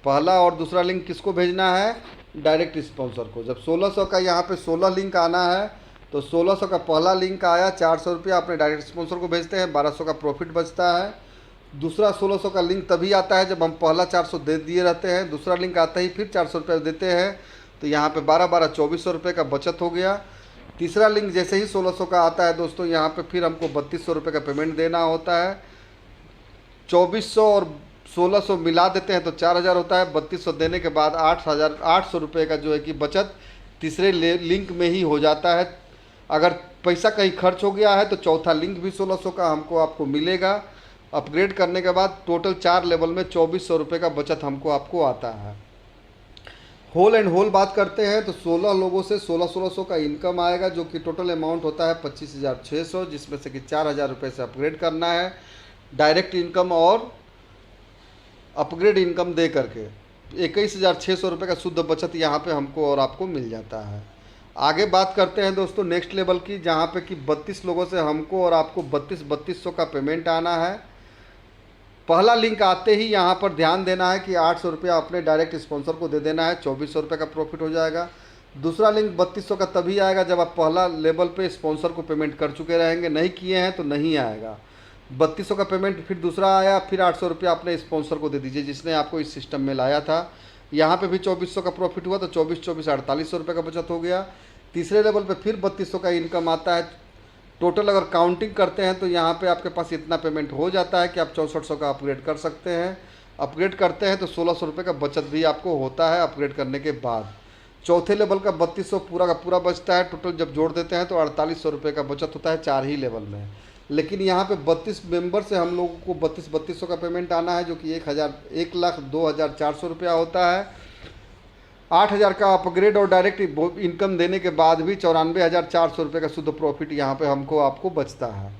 पहला और दूसरा लिंक किसको भेजना है? डायरेक्ट स्पॉन्सर को। जब 1600 का यहाँ पे 16 लिंक आना है तो 1600 का पहला लिंक आया, 400 रुपया अपने डायरेक्ट स्पॉन्सर को भेजते हैं, 1200 का प्रॉफिट बचता है। दूसरा 1600 का लिंक तभी आता है जब हम पहला 400 दे दिए रहते हैं, दूसरा लिंक आता ही फिर 400 रुपये देते हैं, तो यहाँ पे 12 2400 रुपये का बचत हो गया। तीसरा लिंक जैसे ही 1600 का आता है दोस्तों, यहाँ पे फिर हमको 3200 रुपये का पेमेंट देना होता है। 2400 और 1600 मिला देते हैं तो 4000 होता है। 3200 देने के बाद 8800 रुपये का जो है कि बचत तीसरे लिंक में ही हो जाता है। अगर पैसा कहीं खर्च हो गया है तो चौथा लिंक भी 1600 का हमको आपको मिलेगा। अपग्रेड करने के बाद टोटल 4 लेवल में 2400 रुपये का बचत हमको आपको आता है। होल एंड होल बात करते हैं तो 16 लोगों से 1600 का इनकम आएगा, जो कि टोटल अमाउंट होता है 25,600, जिसमें से कि 4000 रुपये से अपग्रेड करना है डायरेक्ट इनकम और अपग्रेड इनकम दे करके 21,600 रुपये का शुद्ध बचत यहाँ पे हमको और आपको मिल जाता है। आगे बात करते हैं दोस्तों नेक्स्ट लेवल की, जहाँ पे कि 32 लोगों से हमको और आपको 32,200 का पेमेंट आना है। पहला लिंक आते ही यहाँ पर ध्यान देना है कि 800 रुपया अपने डायरेक्ट स्पॉन्सर को दे देना है, 2400 रुपये का प्रॉफिट हो जाएगा। दूसरा लिंक 3200 का तभी आएगा जब आप पहला लेवल पे स्पॉन्सर को पेमेंट कर चुके रहेंगे, नहीं किए हैं तो नहीं आएगा। 3200 का पेमेंट फिर दूसरा आया, फिर 800 रुपया अपने स्पॉन्सर को दे दीजिए जिसने आपको इस सिस्टम में लाया था। यहाँ पे भी 2400 का प्रॉफिट हुआ तो 24 4800 रुपये का बचत हो गया। तीसरे लेवल पे फिर 3200 का इनकम आता है। टोटल अगर काउंटिंग करते हैं तो यहाँ पे आपके पास इतना पेमेंट हो जाता है कि आप 6400 का अपग्रेड कर सकते हैं। अपग्रेड करते हैं तो 1600 रुपये का बचत भी आपको होता है अपग्रेड करने के बाद। चौथे लेवल का 3200 पूरा का पूरा बचता है। टोटल जब जोड़ देते हैं तो 4800 रुपये का बचत होता है 4 ही लेवल में। लेकिन यहाँ पे 32 मेंबर से हम लोगों को 3200 का पेमेंट आना है, जो कि 1,02,400 रुपया होता है। 8000 का अपग्रेड और डायरेक्ट इनकम देने के बाद भी 94,400 रुपये का शुद्ध प्रॉफिट यहाँ पे हमको आपको बचता है।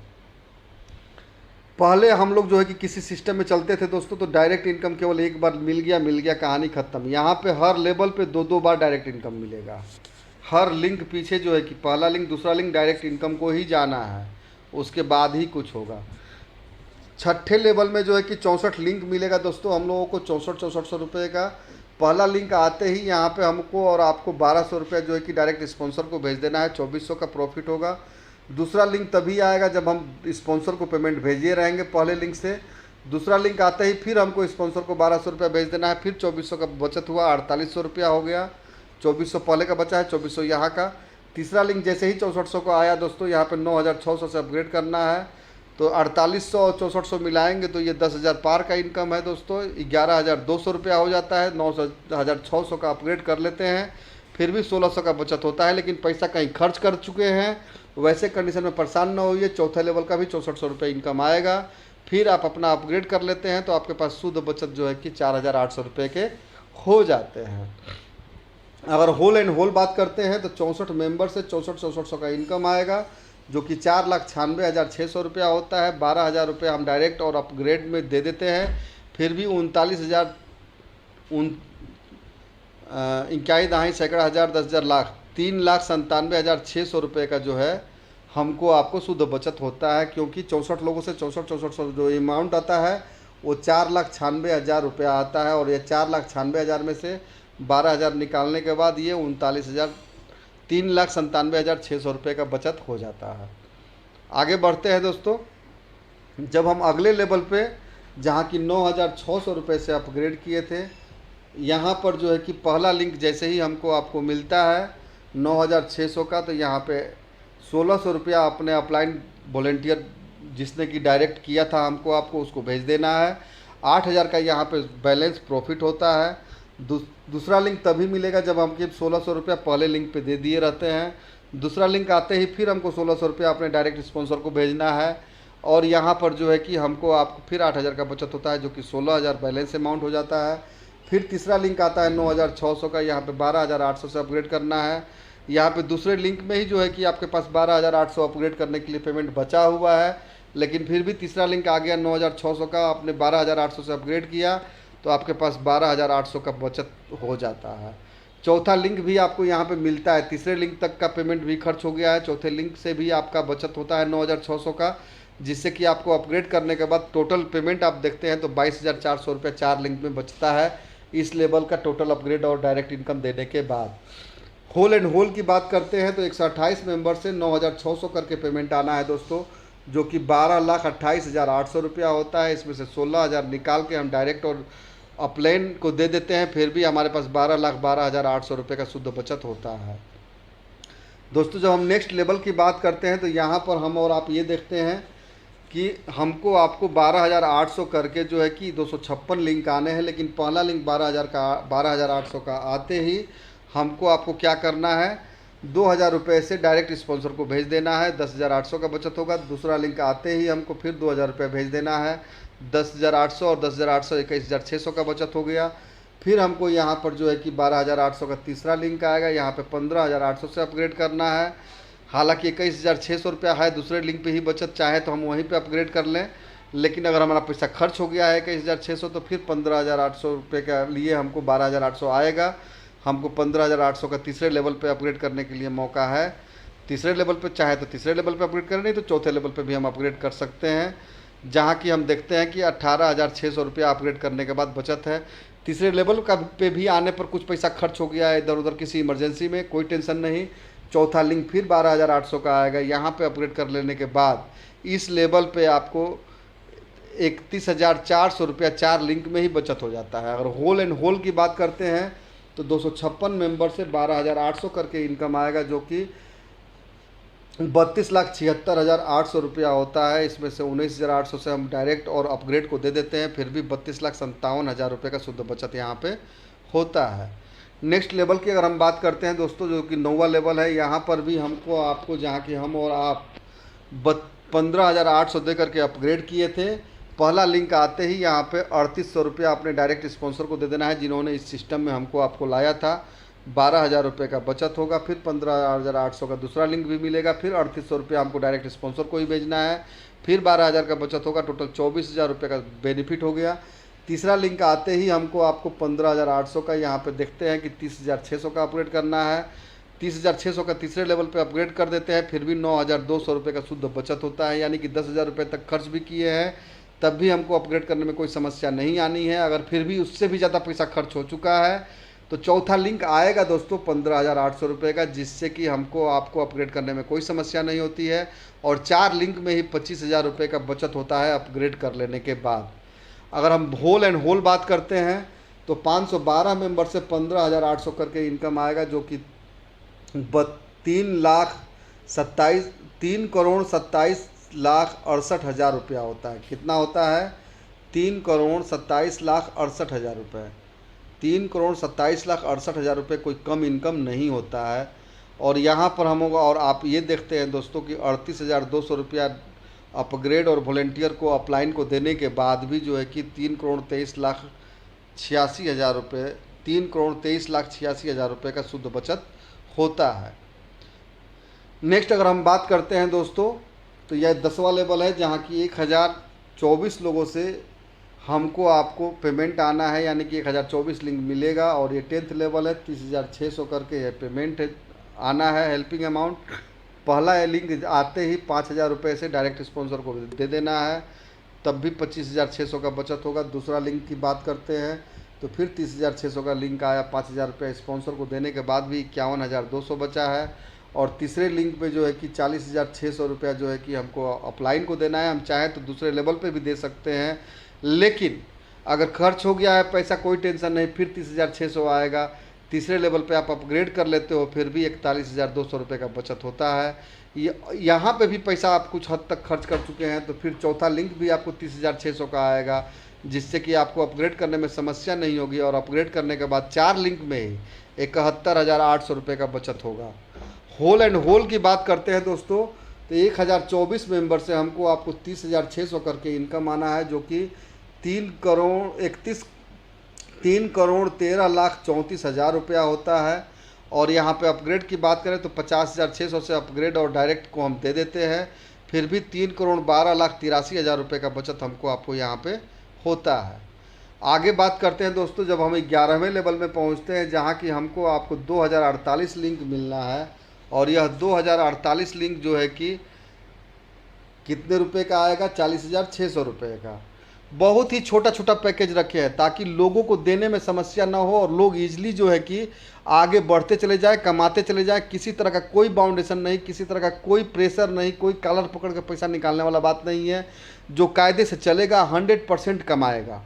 पहले हम लोग जो है कि किसी सिस्टम में चलते थे दोस्तों, तो डायरेक्ट इनकम केवल एक बार मिल गया कहानी ख़त्म। यहाँ पे हर लेवल पे 2-2 बार डायरेक्ट इनकम मिलेगा। हर लिंक पीछे जो है कि पहला लिंक दूसरा लिंक डायरेक्ट इनकम को ही जाना है, उसके बाद ही कुछ होगा। छठे लेवल में जो है कि 64 लिंक मिलेगा दोस्तों हम लोगों को, 6400 रुपये का। पहला लिंक आते ही यहाँ पे हमको और आपको 1200 रुपये जो है कि डायरेक्ट स्पॉन्सर को भेज देना है, 2400 का प्रॉफिट होगा। दूसरा लिंक तभी आएगा जब हम स्पॉन्सर को पेमेंट भेजिए रहेंगे पहले लिंक से। दूसरा लिंक आते ही फिर हमको स्पॉन्सर को 1200 रुपया भेज देना है, फिर 2400 का बचत हुआ, 4800 रुपया हो गया। 2400 पहले का बचा है, 2400 यहाँ का। तीसरा लिंक जैसे ही 6400 को आया दोस्तों, यहाँ पे 9600 से अपग्रेड करना है, तो 4800 और 6400 मिलाएंगे तो ये 10,000 पार का इनकम है दोस्तों। 11,200 रुपया हो जाता है। 9,600 का अपग्रेड कर लेते हैं, फिर भी 1600 का बचत होता है। लेकिन पैसा कहीं खर्च कर चुके हैं, वैसे कंडीशन में परेशान ना होइए। चौथे लेवल का भी 6400 रुपये इनकम आएगा। फिर आप अपना अपग्रेड कर लेते हैं तो आपके पास शुद्ध बचत जो है कि 4,800 रुपये के हो जाते हैं। अगर होल एंड होल बात करते हैं तो 64 मेंबर से 6400 का इनकम आएगा, जो कि 4,96,600 रुपया होता है। 12,000 रुपये हम डायरेक्ट और अपग्रेड में दे देते हैं, फिर भी 39,000 इक्याई दहाई सैकड़ा हज़ार 10,000 लाख 3,97,600 रुपये का जो है हमको आपको शुद्ध बचत होता है। क्योंकि 64 लोगों से 64 जो अमाउंट आता है वो 4,96,000 रुपया आता है, और ये 4,96,000 में से 12,000 निकालने के बाद ये 3,97,600 रुपये का बचत हो जाता है। आगे बढ़ते हैं दोस्तों, जब हम अगले लेवल पे जहाँ की 9,600 रुपये से अपग्रेड किए थे। यहाँ पर जो है कि पहला लिंक जैसे ही हमको आपको मिलता है 9,600 का, तो यहाँ पे 1,600 रुपया अपने अपलाइन वॉलेंटियर जिसने कि डायरेक्ट किया था हमको आपको उसको भेज देना है। 8,000 का यहाँ पे बैलेंस प्रॉफिट होता है। दूसरा लिंक तभी मिलेगा जब हमके 1,600 रुपया पहले लिंक पे दे दिए रहते हैं। दूसरा लिंक आते ही फिर हमको 1,600 रुपया अपने डायरेक्ट स्पॉन्सर को भेजना है, और यहाँ पर जो है कि हमको आपको फिर 8,000 का बचत होता है, जो कि 16,000 बैलेंस अमाउंट हो जाता है। फिर तीसरा लिंक आता है 9,600 का, यहाँ पे 12,800 से अपग्रेड करना है। यहाँ पे दूसरे लिंक में ही जो है कि आपके पास 12,800 अपग्रेड करने के लिए पेमेंट बचा हुआ है, लेकिन फिर भी तीसरा लिंक आ गया 9,600 का, आपने 12,800 से अपग्रेड किया तो आपके पास 12,800 का बचत हो जाता है। चौथा लिंक भी आपको यहाँ पे मिलता है, तीसरे लिंक तक का पेमेंट भी खर्च हो गया है, चौथे लिंक से भी आपका बचत होता है 9,600 का, जिससे कि आपको अपग्रेड करने के बाद टोटल पेमेंट आप देखते हैं तो 22,400 रुपये 4 लिंक में बचता है इस लेवल का टोटल अपग्रेड और डायरेक्ट इनकम देने के बाद। होल एंड होल की बात करते हैं तो 128 मेंबर से 9,600 करके पेमेंट आना है दोस्तों, जो कि 12,28,800 रुपया होता है। इसमें से 16,000 निकाल के हम डायरेक्ट और अपलाइन को दे देते हैं, फिर भी हमारे पास 12,12,800 रुपये का शुद्ध बचत होता है। दोस्तों जब हम नेक्स्ट लेवल की बात करते हैं तो यहाँ पर हम और आप ये देखते हैं कि हमको आपको 12,800 करके जो है कि 256 लिंक आने हैं, लेकिन पहला लिंक 12,800 का आते ही हमको आपको क्या करना है, 2,000 रुपये से डायरेक्ट स्पॉन्सर को भेज देना है, 10,800 का बचत होगा। दूसरा लिंक आते ही हमको फिर 2,000 रुपये भेज देना है, 10,800 और 10,800 21,600 का बचत हो गया। फिर हमको यहाँ पर जो है कि 12,800 का तीसरा लिंक आएगा, यहाँ पे 15,800 से अपग्रेड करना है। हालांकि 21,600 रुपया है दूसरे लिंक पे ही बचत, चाहे तो हम वहीं पे अपग्रेड कर लें, लेकिन अगर हमारा पैसा खर्च हो गया है 21,600 तो फिर 15,800 रुपये के लिए हमको 12,800 आएगा। हमको 15,800 का तीसरे लेवल पे अपग्रेड करने के लिए मौका है। तीसरे लेवल पे चाहे तो तीसरे लेवल पे अपग्रेड करें, नहीं तो चौथे लेवल पे भी हम अपग्रेड कर सकते हैं, जहाँ की हम देखते हैं कि 18,600 रुपया अपग्रेड करने के बाद बचत है। तीसरे लेवल का पे भी आने पर कुछ पैसा खर्च हो गया है इधर उधर किसी इमरजेंसी में, कोई टेंशन नहीं। चौथा लिंक फिर 12,800 का आएगा, यहाँ पे अपग्रेड कर लेने के बाद इस लेवल पे आपको 31,400 रुपया 4 लिंक में ही बचत हो जाता है। अगर होल एंड होल की बात करते हैं तो 256 मेंबर से 12,800 करके इनकम आएगा, जो कि 32,76,800 रुपया होता है। इसमें से 19,800 से हम डायरेक्ट और अपग्रेड को दे देते हैं, फिर भी 32,57,000 रुपये का शुद्ध बचत यहाँ पे होता है। नेक्स्ट लेवल की अगर हम बात करते हैं दोस्तों, जो कि 9वां लेवल है, यहाँ पर भी हमको आपको जहाँ कि हम और आप 15,800 दे करके अपग्रेड किए थे, पहला लिंक आते ही यहाँ पे 3,800 रुपया अपने डायरेक्ट स्पॉन्सर को दे देना है, जिन्होंने इस सिस्टम में हमको आपको लाया था। 12,000 रुपये का बचत होगा। फिर 15,800 का दूसरा लिंक भी मिलेगा, फिर 3,800 रुपया हमको डायरेक्ट स्पॉन्सर को ही भेजना है, फिर 12,000 का बचत होगा, टोटल 24,000 रुपये का बेनिफिट हो गया। तीसरा लिंक आते ही हमको आपको 15,800 का यहाँ पे देखते हैं कि 30,600 का अपग्रेड करना है। 30,600 का तीसरे लेवल पे अपग्रेड कर देते हैं, फिर भी 9,200 रुपये का शुद्ध बचत होता है, यानी कि 10,000 रुपये तक खर्च भी किए हैं तब भी हमको अपग्रेड करने में कोई समस्या नहीं आनी है। अगर फिर भी उससे भी ज़्यादा पैसा खर्च हो चुका है तो चौथा लिंक आएगा दोस्तों 15,800 रुपये का, जिससे कि हमको आपको अपग्रेड करने में कोई समस्या नहीं होती है, और 4 लिंक में ही 25,000 रुपये का बचत होता है अपग्रेड कर लेने के बाद। अगर हम होल एंड होल बात करते हैं तो 512 मेंबर से 15,800 करके इनकम आएगा, जो कि 3,27,68,000 रुपया होता है। कितना होता है? 3,27,68,000 रुपये। 3,27,68,000 रुपये कोई कम इनकम नहीं होता है। और यहाँ पर हम होगा, और आप ये देखते हैं दोस्तों कि 38,200 रुपया अपग्रेड और वॉलेंटियर को अपलाइन को देने के बाद भी जो है कि 3,23,86,000 रुपये 3,23,86,000 रुपये का शुद्ध बचत होता है। नेक्स्ट अगर हम बात करते हैं दोस्तों तो यह 10वां लेवल है, जहाँ की 1,024 लोगों से हमको आपको पेमेंट आना है, यानी कि 1,024 लिंक मिलेगा। और ये 10th लेवल है, 30,600 करके यह पेमेंट आना है हेल्पिंग अमाउंट। पहला लिंक आते ही 5,000 रुपये से डायरेक्ट स्पॉन्सर को दे देना है, तब भी 25,600 का बचत होगा। दूसरा लिंक की बात करते हैं तो फिर 30,600 का लिंक आया, 5,000 रुपये स्पॉन्सर को देने के बाद भी 51,200 बचा है। और तीसरे लिंक पे जो है कि 40,600 रुपया जो है कि हमको अपलाइन को देना है। हम चाहें तो दूसरे लेवल पे भी दे सकते हैं, लेकिन अगर खर्च हो गया है पैसा कोई टेंशन नहीं, फिर 30,600 आएगा। तीसरे लेवल पे आप अपग्रेड कर लेते हो, फिर भी 41,200 रुपये का बचत होता है। यहाँ पे भी पैसा आप कुछ हद तक खर्च कर चुके हैं, तो फिर चौथा लिंक भी आपको 30,600 का आएगा, जिससे कि आपको अपग्रेड करने में समस्या नहीं होगी। और अपग्रेड करने के बाद 4 लिंक में ही 71,800 रुपये का बचत होगा। होल एंड होल की बात करते हैं दोस्तों, तो 1024 मेंबर से हमको आपको 30,600 करके इनकम आना है, जो कि 3,13,34,000 रुपया होता है। और यहाँ पे अपग्रेड की बात करें तो 50,600 से अपग्रेड और डायरेक्ट को हम दे देते हैं, फिर भी 3,12,83,000 रुपये का बचत हमको आपको यहाँ पे होता है। आगे बात करते हैं दोस्तों, जब हम 11वें लेवल में पहुँचते हैं, जहाँ की हमको आपको 2048 लिंक मिलना है। और यह 2048 लिंक जो है कि कितने रुपए का आएगा? 40,600 रुपये का। बहुत ही छोटा छोटा पैकेज रखे हैं ताकि लोगों को देने में समस्या ना हो और लोग इजली जो है कि आगे बढ़ते चले जाए, कमाते चले जाए। किसी तरह का कोई बाउंडेशन नहीं, किसी तरह का कोई प्रेशर नहीं, कोई कॉलर पकड़ के पैसा निकालने वाला बात नहीं है। जो कायदे से चलेगा 100% कमाएगा,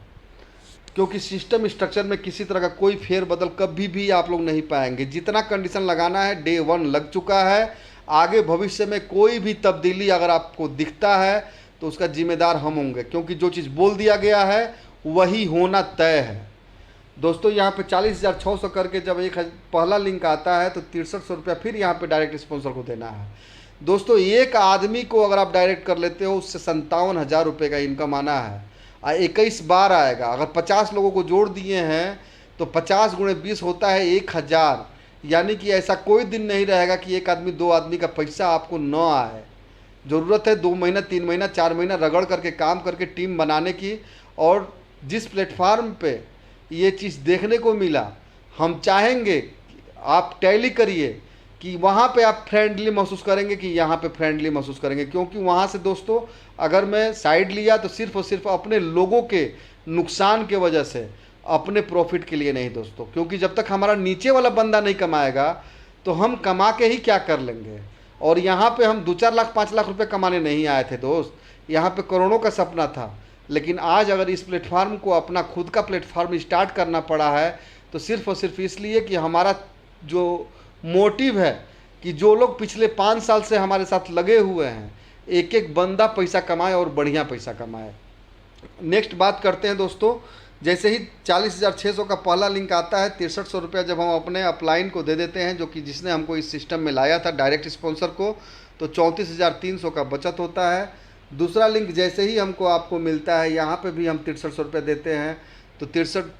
क्योंकि सिस्टम स्ट्रक्चर में किसी तरह का कोई फेरबदल कभी भी आप लोग नहीं पाएंगे। जितना कंडीशन लगाना है डे 1 लग चुका है। आगे भविष्य में कोई भी तब्दीली अगर आपको दिखता है तो उसका जिम्मेदार हम होंगे, क्योंकि जो चीज़ बोल दिया गया है वही होना तय है। दोस्तों यहाँ पे 40,600 करके जब पहला लिंक आता है तो 6300 रुपया फिर यहाँ पे डायरेक्ट स्पॉन्सर को देना है। दोस्तों एक आदमी को अगर आप डायरेक्ट कर लेते हो, उससे 57,000 रुपये का इनकम आना है। 21 बार आएगा। अगर 50 लोगों को जोड़ दिए हैं तो 50 गुणे 20 होता है 1,000। यानी कि ऐसा कोई दिन नहीं रहेगा कि एक आदमी 2 आदमी का पैसा आपको न आए। ज़रूरत है 2 महीना 3 महीना 4 महीना रगड़ करके काम करके टीम बनाने की। और जिस प्लेटफार्म पे ये चीज़ देखने को मिला, हम चाहेंगे कि आप टैली करिए कि वहाँ पे आप फ्रेंडली महसूस करेंगे, कि यहाँ पे फ्रेंडली महसूस करेंगे। क्योंकि वहाँ से दोस्तों अगर मैं साइड लिया तो सिर्फ और सिर्फ अपने लोगों के नुकसान के वजह से, अपने प्रॉफिट के लिए नहीं दोस्तों। क्योंकि जब तक हमारा नीचे वाला बंदा नहीं कमाएगा तो हम कमा के ही क्या कर लेंगे। और यहाँ पे हम 2-4 लाख 5 लाख रुपए कमाने नहीं आए थे दोस्त, यहाँ पे करोड़ों का सपना था। लेकिन आज अगर इस प्लेटफार्म को अपना खुद का प्लेटफार्म स्टार्ट करना पड़ा है तो सिर्फ और सिर्फ इसलिए कि हमारा जो मोटिव है कि जो लोग पिछले 5 साल से हमारे साथ लगे हुए हैं, एक एक बंदा पैसा कमाए और बढ़िया पैसा कमाए। नेक्स्ट बात करते हैं दोस्तों, जैसे ही 40,600 का पहला लिंक आता है, 6300 रुपया जब हम अपने अपलाइन को दे देते हैं, जो कि जिसने हमको इस सिस्टम में लाया था डायरेक्ट स्पॉन्सर को, तो 34,300 का बचत होता है। दूसरा लिंक जैसे ही हमको आपको मिलता है, यहाँ पे भी हम 6300 रुपये देते हैं, तो 63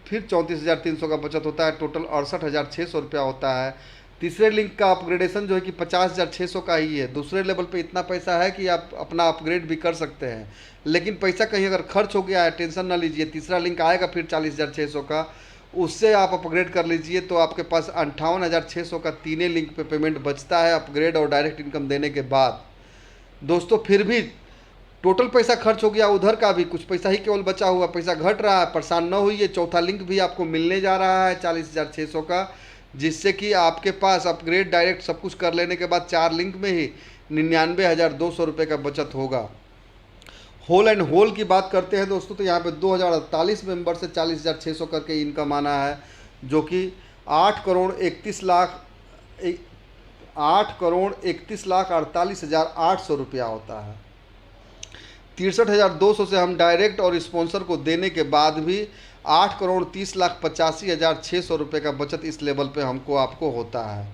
फिर 34,300 का बचत होता है। टोटल 68,600 रुपया होता है। तीसरे लिंक का अपग्रेडेशन जो है कि 50,600 का ही है। दूसरे लेवल पे इतना पैसा है कि आप अपना अपग्रेड भी कर सकते हैं, लेकिन पैसा कहीं अगर खर्च हो गया है टेंशन ना लीजिए। तीसरा लिंक आएगा फिर 40,600 का, उससे आप अपग्रेड कर लीजिए तो आपके पास 58,600 का तीनों लिंक पे पेमेंट बचता है अपग्रेड और डायरेक्ट इनकम देने के बाद। दोस्तों फिर भी टोटल पैसा खर्च हो गया, उधर का भी कुछ पैसा ही केवल बचा हुआ, पैसा घट रहा है। परेशान न होइए, चौथा लिंक भी आपको मिलने जा रहा है 40,600 का, जिससे कि आपके पास अपग्रेड डायरेक्ट सब कुछ कर लेने के बाद 4 लिंक में ही 99,200 रुपये का बचत होगा। होल एंड होल की बात करते हैं दोस्तों, तो यहाँ पे 2048 मेंबर से 40,600 करके इनकम आना है, जो कि 8,31,48,800 रुपया होता है। 63,200 से हम डायरेक्ट और स्पॉन्सर को देने के बाद भी 8,30,85,600 रुपये का बचत इस लेवल पे हमको आपको होता है।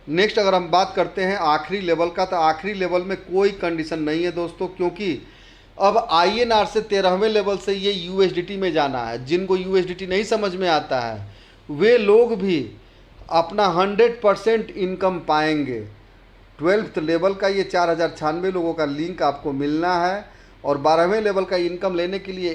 नेक्स्ट अगर हम बात करते हैं आखिरी लेवल का, तो आखिरी लेवल में कोई कंडीशन नहीं है दोस्तों, क्योंकि अब INR से 13वें लेवल से ये USDT में जाना है। जिनको USDT नहीं समझ में आता है वे लोग भी अपना 100% इनकम पाएंगे। 12th लेवल का ये 4,096 लोगों का लिंक आपको मिलना है। और 12वें लेवल का इनकम लेने के लिए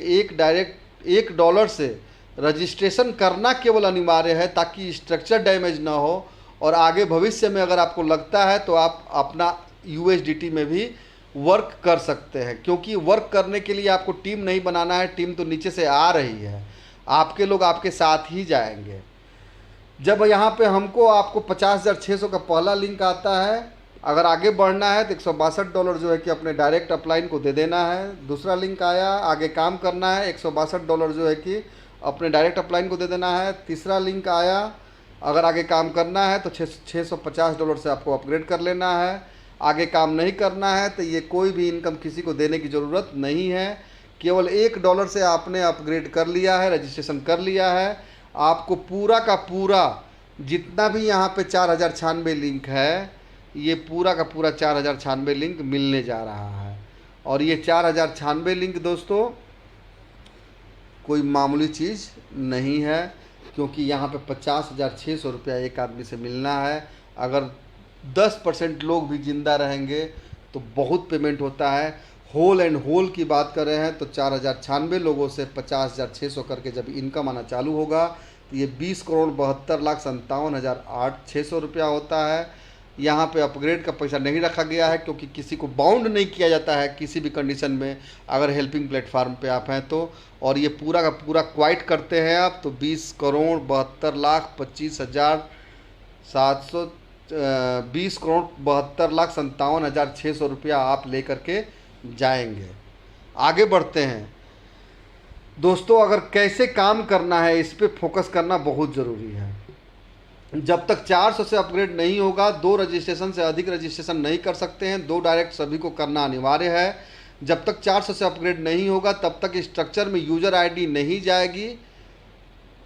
$1 से रजिस्ट्रेशन करना केवल अनिवार्य है, ताकि स्ट्रक्चर डैमेज ना हो। और आगे भविष्य में अगर आपको लगता है तो आप अपना USDT में भी वर्क कर सकते हैं, क्योंकि वर्क करने के लिए आपको टीम नहीं बनाना है। टीम तो नीचे से आ रही है, आपके लोग आपके साथ ही जाएंगे। जब यहाँ पे हमको आपको 50,600 का पहला लिंक आता है, अगर आगे बढ़ना है तो $162 जो है कि अपने डायरेक्ट अपलाइन को दे देना है। दूसरा लिंक आया, आगे काम करना है, $162 जो है कि अपने डायरेक्ट अपलाइन को दे देना है। तीसरा लिंक आया, अगर आगे काम करना है तो $650 से आपको अपग्रेड कर लेना है। आगे काम नहीं करना है तो ये कोई भी इनकम किसी को देने की ज़रूरत नहीं है। केवल $1 से आपने अपग्रेड कर लिया है, रजिस्ट्रेशन कर लिया है। आपको पूरा का पूरा जितना भी यहाँ पे 4096 लिंक है, ये पूरा का पूरा 4096 लिंक मिलने जा रहा है। और ये 4096 लिंक दोस्तों कोई मामूली चीज़ नहीं है, क्योंकि यहाँ पे 50,600 रुपया एक आदमी से मिलना है। अगर 10% लोग भी ज़िंदा रहेंगे तो बहुत पेमेंट होता है। होल एंड होल की बात कर रहे हैं तो 4096 लोगों से 50,600 करके जब इनकम आना चालू होगा तो ये 20,72,57,600 रुपया होता है। यहाँ पे अपग्रेड का पैसा नहीं रखा गया है, क्योंकि किसी को बाउंड नहीं किया जाता है किसी भी कंडीशन में, अगर हेल्पिंग प्लेटफार्म पे आप हैं तो। और ये पूरा का पूरा क्वाइट करते हैं आप तो 20,72,57,600 रुपया आप ले करके जाएंगे। आगे बढ़ते हैं दोस्तों। अगर कैसे काम करना है इस पे फोकस करना बहुत ज़रूरी है। जब तक 400 से अपग्रेड नहीं होगा, 2 रजिस्ट्रेशन से अधिक रजिस्ट्रेशन नहीं कर सकते हैं, 2 डायरेक्ट सभी को करना अनिवार्य है। जब तक 400 से अपग्रेड नहीं होगा तब तक स्ट्रक्चर में यूज़र आईडी नहीं जाएगी,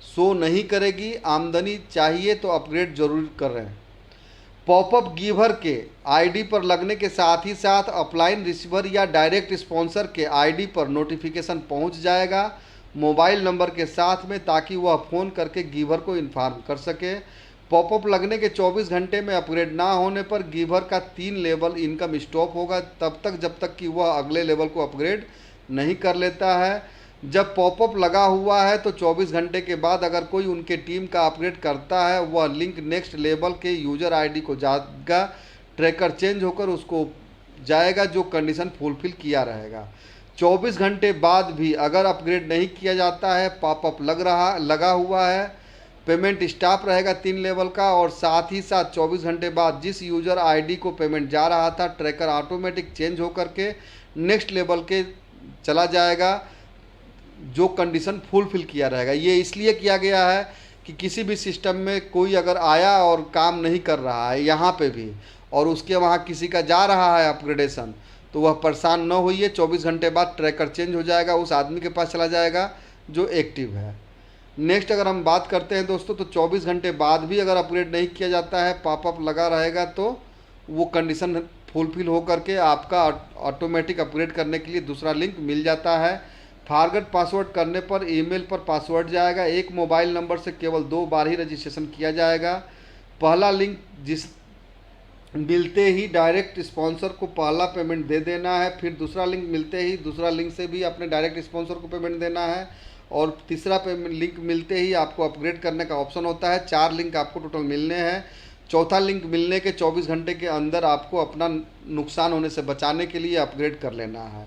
शो नहीं करेगी। आमदनी चाहिए तो अपग्रेड जरूर कर रहे हैं। पॉपअप गिवर के आईडी पर लगने के साथ ही साथ अपलाइन रिसीवर या डायरेक्ट स्पॉन्सर के आईडी पर नोटिफिकेशन पहुंच जाएगा मोबाइल नंबर के साथ में, ताकि वह फ़ोन करके गिवर को इन्फॉर्म कर सके। पॉपअप लगने के 24 घंटे में अपग्रेड ना होने पर गिवर का 3 लेवल इनकम स्टॉप होगा, तब तक जब तक कि वह अगले लेवल को अपग्रेड नहीं कर लेता है। जब पॉपअप लगा हुआ है तो 24 घंटे के बाद अगर कोई उनके टीम का अपग्रेड करता है, वह लिंक नेक्स्ट लेवल के यूज़र आईडी को जाएगा, ट्रैकर चेंज होकर उसको जाएगा जो कंडीशन फुलफिल किया रहेगा। 24 घंटे बाद भी अगर अपग्रेड नहीं किया जाता है, पॉपअप लगा हुआ है, पेमेंट स्टॉप रहेगा 3 लेवल का। और साथ ही साथ 24 घंटे बाद जिस यूज़र आईडी को पेमेंट जा रहा था, ट्रैकर ऑटोमेटिक चेंज होकर के नेक्स्ट लेवल के चला जाएगा जो कंडीशन फुलफिल किया रहेगा। ये इसलिए किया गया है कि किसी भी सिस्टम में कोई अगर आया और काम नहीं कर रहा है यहाँ पे भी, और उसके वहाँ किसी का जा रहा है अपग्रेडेशन, तो वह परेशान न होइए। 24 घंटे बाद ट्रैकर चेंज हो जाएगा, उस आदमी के पास चला जाएगा जो एक्टिव है। नेक्स्ट अगर हम बात करते हैं दोस्तों, तो 24 घंटे बाद भी अगर अपग्रेड नहीं किया जाता है, पॉपअप लगा रहेगा, तो वो कंडीशन फुलफिल हो करके आपका ऑटोमेटिक अपग्रेड करने के लिए दूसरा लिंक मिल जाता है। फॉरगेट पासवर्ड करने पर ईमेल पर पासवर्ड जाएगा। एक मोबाइल नंबर से केवल 2 बार ही रजिस्ट्रेशन किया जाएगा। पहला लिंक जिस मिलते ही डायरेक्ट स्पॉन्सर को पहला पेमेंट दे देना है, फिर दूसरा लिंक मिलते ही दूसरा लिंक से भी अपने डायरेक्ट स्पॉन्सर को पेमेंट देना है, और तीसरा पेमेंट लिंक मिलते ही आपको अपग्रेड करने का ऑप्शन होता है। 4 लिंक आपको टोटल मिलने हैं। चौथा लिंक मिलने के 24 घंटे के अंदर आपको अपना नुकसान होने से बचाने के लिए अपग्रेड कर लेना है।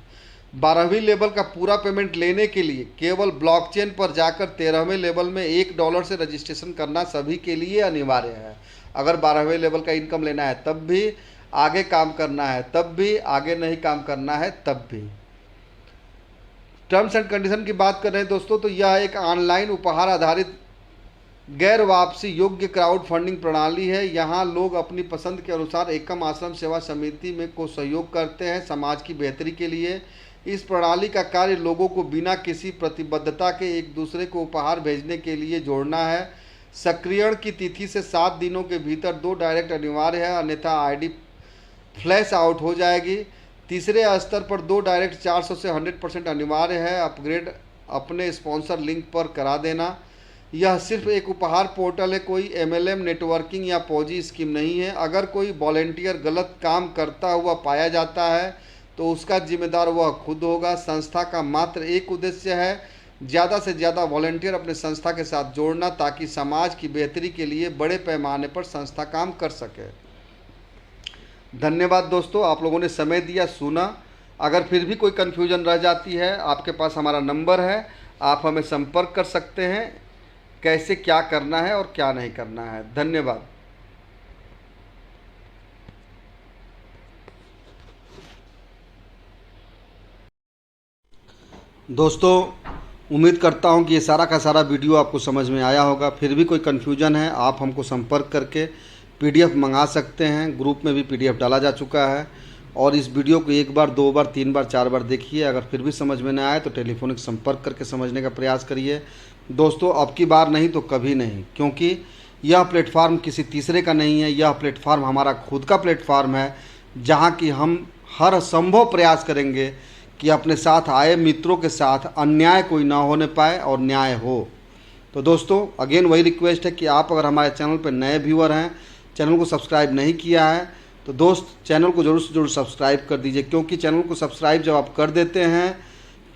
12वीं लेवल का पूरा पेमेंट लेने के लिए केवल ब्लॉकचेन पर जाकर 13वें लेवल में $1 से रजिस्ट्रेशन करना सभी के लिए अनिवार्य है। अगर 12वें लेवल का इनकम लेना है तब भी, आगे काम करना है तब भी, आगे नहीं काम करना है तब भी। टर्म्स एंड कंडीशन की बात कर रहे हैं दोस्तों, तो यह एक ऑनलाइन उपहार आधारित गैर वापसी योग्य क्राउड फंडिंग प्रणाली है। यहाँ लोग अपनी पसंद के अनुसार एकम आश्रम सेवा समिति में को सहयोग करते हैं समाज की बेहतरी के लिए। इस प्रणाली का कार्य लोगों को बिना किसी प्रतिबद्धता के एक दूसरे को उपहार भेजने के लिए जोड़ना है। सक्रियण की तिथि से 7 दिनों के भीतर 2 डायरेक्ट अनिवार्य है, अन्यथा आईडी फ्लैश आउट हो जाएगी। तीसरे स्तर पर 2 डायरेक्ट 400 से 100% अनिवार्य है। अपग्रेड अपने स्पॉन्सर लिंक पर करा देना। यह सिर्फ एक उपहार पोर्टल है, कोई MLM नेटवर्किंग या पॉजी स्कीम नहीं है। अगर कोई वॉलेंटियर गलत काम करता हुआ पाया जाता है तो उसका जिम्मेदार वह खुद होगा। संस्था का मात्र एक उद्देश्य है, ज़्यादा से ज़्यादा वॉलेंटियर अपने संस्था के साथ जोड़ना, ताकि समाज की बेहतरी के लिए बड़े पैमाने पर संस्था काम कर सके। धन्यवाद दोस्तों, आप लोगों ने समय दिया, सुना। अगर फिर भी कोई कन्फ्यूजन रह जाती है, आपके पास हमारा नंबर है, आप हमें संपर्क कर सकते हैं कैसे क्या करना है और क्या नहीं करना है। धन्यवाद। दोस्तों, उम्मीद करता हूं कि ये सारा का सारा वीडियो आपको समझ में आया होगा। फिर भी कोई कन्फ्यूजन है, आप हमको संपर्क करके पीडीएफ मंगा सकते हैं। ग्रुप में भी पीडीएफ डाला जा चुका है। और इस वीडियो को 1 बार, 2 बार, 3 बार, 4 बार देखिए। अगर फिर भी समझ में ना आए तो टेलीफोनिक संपर्क करके समझने का प्रयास करिए। दोस्तों, अब की बार नहीं तो कभी नहीं, क्योंकि यह प्लेटफार्म किसी तीसरे का नहीं है। यह प्लेटफार्म हमारा खुद का प्लेटफार्म है, जहाँ की हम हर संभव प्रयास करेंगे कि अपने साथ आए मित्रों के साथ अन्याय कोई ना होने पाए और न्याय हो। तो दोस्तों, अगेन वही रिक्वेस्ट है कि आप अगर हमारे चैनल पर नए व्यूअर हैं, चैनल को सब्सक्राइब नहीं किया है, तो दोस्त चैनल को ज़रूर से ज़रूर सब्सक्राइब कर दीजिए। क्योंकि चैनल को सब्सक्राइब जब आप कर देते हैं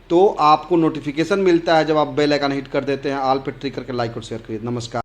तो आपको नोटिफिकेशन मिलता है। जब आप बेल आइकन हिट कर देते हैं, ऑल पे क्लिक करके लाइक और शेयर करिए। नमस्कार।